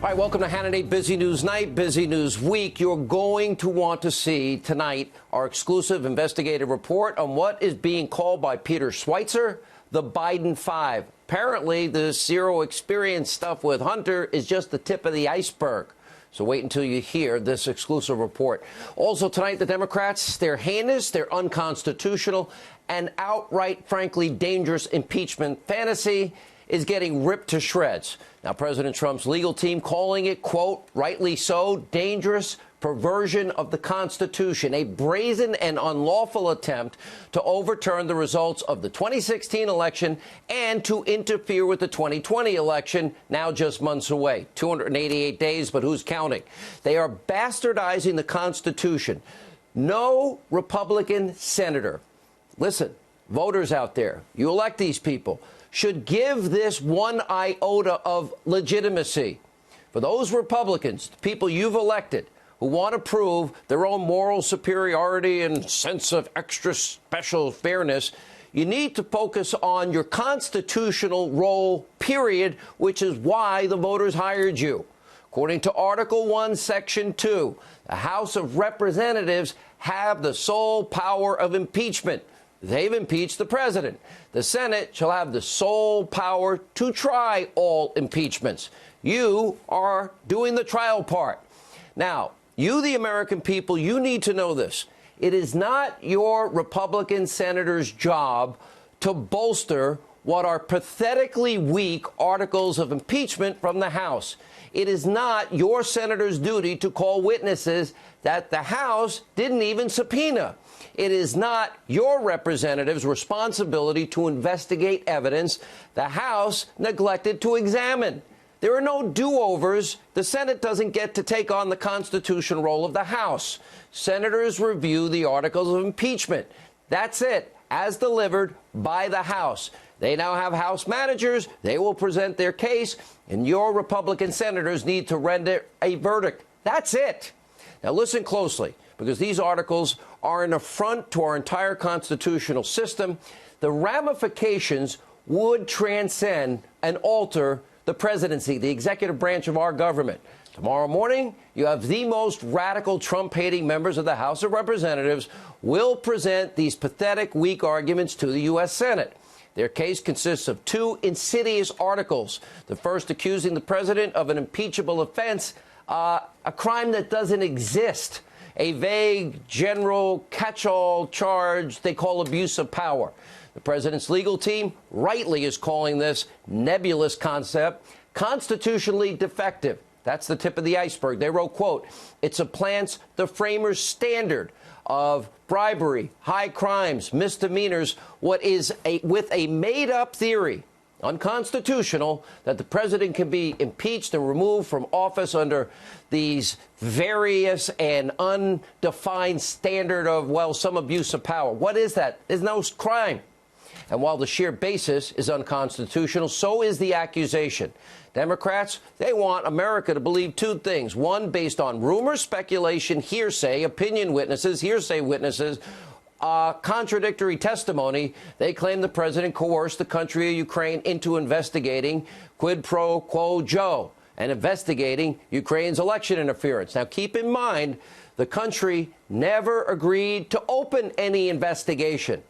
All right, welcome to Hannity. Busy news night, busy news week. You're going to want to see tonight our exclusive investigative report on what is being called by Peter Schweizer the Biden Five. Apparently, the zero experience stuff with Hunter is just the tip of the iceberg. So wait until you hear this exclusive report. Also tonight, the Democrats, they're heinous, they're unconstitutional, and outright, frankly, dangerous impeachment fantasy is getting ripped to shreds. Now, President Trump's legal team calling it, quote, rightly so, dangerous perversion of the Constitution, a brazen and unlawful attempt to overturn the results of the 2016 election and to interfere with the 2020 election, now just months away. 288 days, but who's counting? They are bastardizing the Constitution. No Republican senator, listen, voters out there, you elect these people, should give this one iota of legitimacy. For those Republicans, the people you've elected, who want to prove their own moral superiority and sense of extra special fairness, you need to focus on your constitutional role, period, which is why the voters hired you. According to Article 1, Section 2, the House of Representatives have the sole power of impeachment. They've impeached the president. The Senate shall have the sole power to try all impeachments. You are doing the trial part. Now, you, the American people, you need to know this. It is not your Republican senator's job to bolster what are pathetically weak articles of impeachment from the House. It is not your senator's duty to call witnesses that the House didn't even subpoena. It is not your representative's responsibility to investigate evidence the House neglected to examine. There are no do-overs. The Senate doesn't get to take on the constitutional role of the House. Senators review the articles of impeachment. That's it, as delivered by the House. They now have House managers. They will present their case, and your Republican senators need to render a verdict. That's it. Now, listen closely, because these articles are an affront to our entire constitutional system. The ramifications would transcend and alter the presidency, the executive branch of our government. Tomorrow morning, you have the most radical Trump-hating members of the House of Representatives will present these pathetic, weak arguments to the U.S. Senate. Their case consists of two insidious articles. The first accusing the president of an impeachable offense, a crime that doesn't exist, a vague, general, catch-all charge they call abuse of power. The president's legal team rightly is calling this nebulous concept constitutionally defective. That's the tip of the iceberg. They wrote, quote, it supplants the framers' standard of bribery, high crimes, misdemeanors, with a made-up theory, unconstitutional, that the president can be impeached and removed from office under these various and undefined standard of, well, some abuse of power. What is that? There's no crime. And while the sheer basis is unconstitutional, so is the accusation. Democrats, they want America to believe two things. One, based on rumors, speculation, hearsay, opinion witnesses, hearsay witnesses, contradictory testimony. They claim the president coerced the country of Ukraine into investigating quid pro quo Joe and investigating Ukraine's election interference. Now, keep in mind, the country never agreed to open any investigation.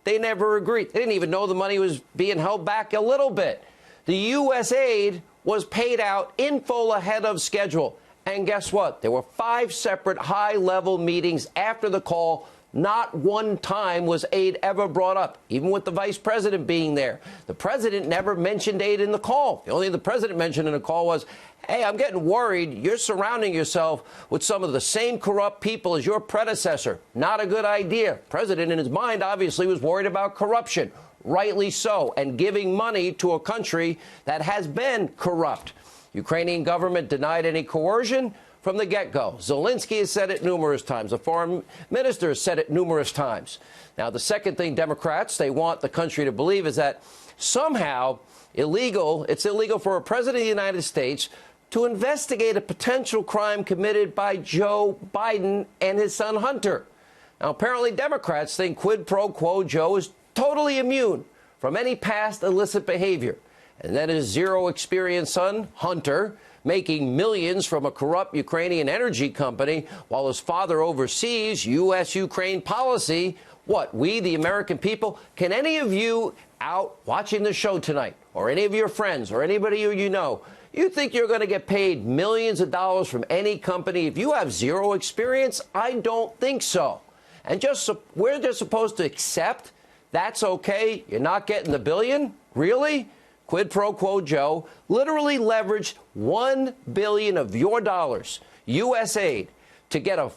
They never agreed. They didn't even know the money was being held back a little bit. The U.S. aid was paid out in full ahead of schedule. And guess what? There were 5 separate high-level meetings after the call. Not one time was aid ever brought up, even with the vice president being there. The president never mentioned aid in the call. The only thing the president mentioned in the call was, hey, I'm getting worried. You're surrounding yourself with some of the same corrupt people as your predecessor. Not a good idea. The president, in his mind, obviously was worried about corruption. Rightly so, and giving money to a country that has been corrupt. Ukrainian government denied any coercion from the get-go. Zelensky has said it numerous times. The foreign minister has said it numerous times. Now, the second thing Democrats, they want the country to believe is that somehow it's illegal for a president of the United States to investigate a potential crime committed by Joe Biden and his son Hunter. Now, apparently Democrats think quid pro quo Joe is totally immune from any past illicit behavior. And then his zero-experience son, Hunter, making millions from a corrupt Ukrainian energy company while his father oversees U.S.-Ukraine policy. What, we, the American people, can any of you out watching the show tonight, or any of your friends, or anybody you know, you think you're going to get paid millions of dollars from any company if you have zero experience? I don't think so. And we're just supposed to accept that's okay? You're not getting the billion? Really? Quid pro quo Joe literally leveraged $1 billion of your dollars, U.S. aid, to get a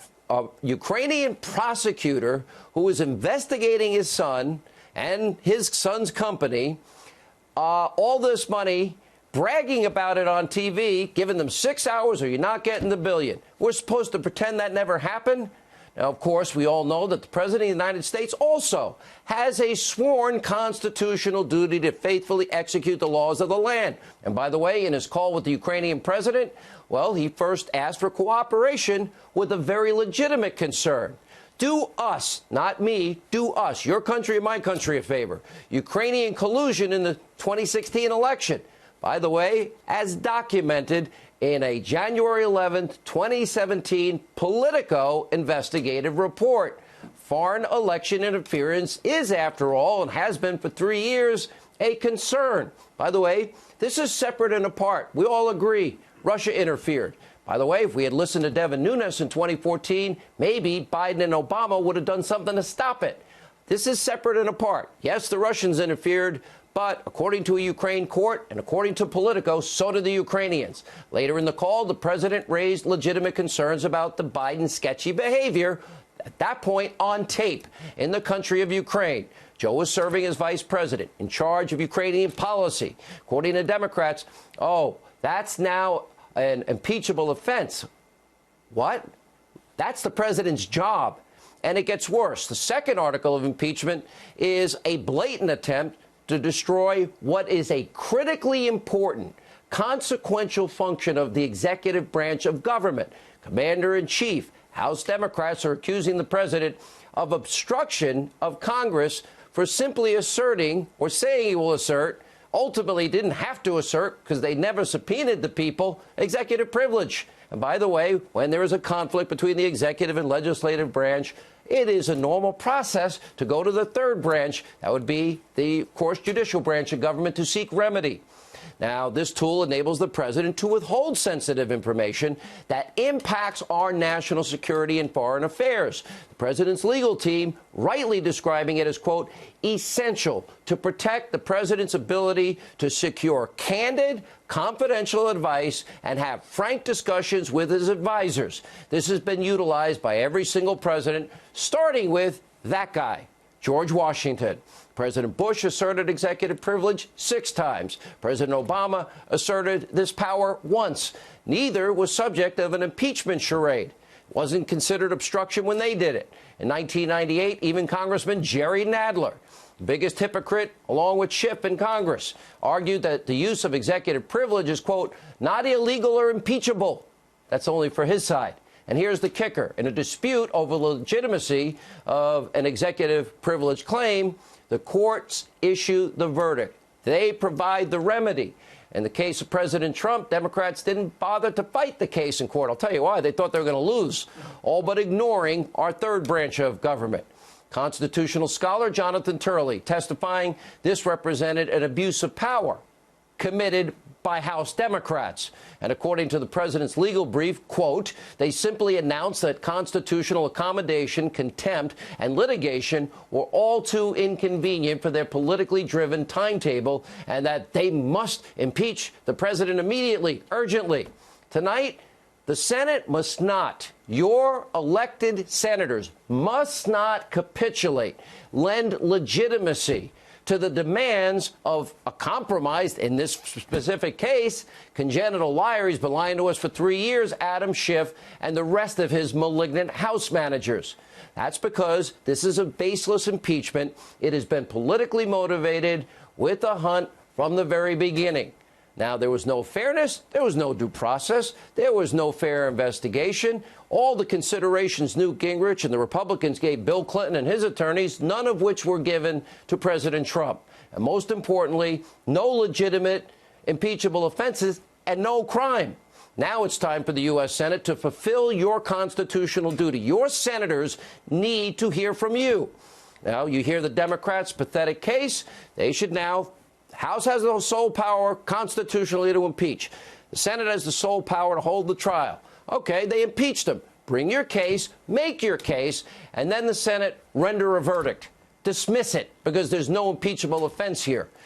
Ukrainian prosecutor who was investigating his son and his son's company, all this money, bragging about it on TV, giving them 6 hours or you're not getting the billion. We're supposed to pretend that never happened? Now, of course, we all know that the President of the United States also has a sworn constitutional duty to faithfully execute the laws of the land. And by the way, in his call with the Ukrainian president, well, he first asked for cooperation with a very legitimate concern. Do us, not me, do us, your country and my country, a favor. Ukrainian collusion in the 2016 election. By the way, as documented in a January 11th, 2017 Politico investigative report. Foreign election interference is, after all, and has been for 3 years, a concern. By the way, this is separate and apart. We all agree Russia interfered. By the way, if we had listened to Devin Nunes in 2014, maybe Biden and Obama would have done something to stop it. This is separate and apart. Yes, the Russians interfered, but according to a Ukraine court and according to Politico, so did the Ukrainians. Later in the call, the president raised legitimate concerns about the Biden sketchy behavior, at that point on tape, in the country of Ukraine. Joe was serving as vice president in charge of Ukrainian policy. According to Democrats, that's now an impeachable offense. What? That's the president's job. And it gets worse. The second article of impeachment is a blatant attempt to destroy what is a critically important, consequential function of the executive branch of government. Commander-in-Chief, House Democrats are accusing the president of obstruction of Congress for simply asserting, or saying he will assert, ultimately didn't have to assert because they never subpoenaed the people, executive privilege. And by the way, when there is a conflict between the executive and legislative branch, it is a normal process to go to the third branch. That would be the, of course, judicial branch of government to seek remedy. Now, this tool enables the president to withhold sensitive information that impacts our national security and foreign affairs. The president's legal team rightly describing it as, quote, essential to protect the president's ability to secure candid, confidential advice and have frank discussions with his advisors. This has been utilized by every single president, starting with that guy, George Washington. President Bush asserted executive privilege 6 times. President Obama asserted this power once. Neither was subject of an impeachment charade. It wasn't considered obstruction when they did it. In 1998, even Congressman Jerry Nadler, the biggest hypocrite along with Schiff in Congress, argued that the use of executive privilege is, quote, not illegal or impeachable. That's only for his side. And here's the kicker. In a dispute over the legitimacy of an executive privilege claim, the courts issue the verdict. They provide the remedy. In the case of President Trump, Democrats didn't bother to fight the case in court. I'll tell you why. They thought they were going to lose, all but ignoring our third branch of government. Constitutional scholar Jonathan Turley testifying this represented an abuse of power committed by House Democrats. And according to the president's legal brief, quote, they simply announced that constitutional accommodation, contempt, and litigation were all too inconvenient for their politically driven timetable and that they must impeach the president immediately, urgently. Tonight, the Senate must not, your elected senators must not capitulate, lend legitimacy to the demands of a compromised, in this specific case, congenital liar. He's been lying to us for 3 years, Adam Schiff, and the rest of his malignant House managers. That's because this is a baseless impeachment. It has been politically motivated with a hunt from the very beginning. Now, there was no fairness, there was no due process, there was no fair investigation. All the considerations Newt Gingrich and the Republicans gave Bill Clinton and his attorneys, none of which were given to President Trump. And most importantly, no legitimate impeachable offenses and no crime. Now it's time for the U.S. Senate to fulfill your constitutional duty. Your senators need to hear from you. Now, you hear the Democrats' pathetic case. They should now, House has the sole power constitutionally to impeach. The Senate has the sole power to hold the trial. Okay, they impeached him. Bring your case, make your case, and then the Senate render a verdict. Dismiss it, because there's no impeachable offense here.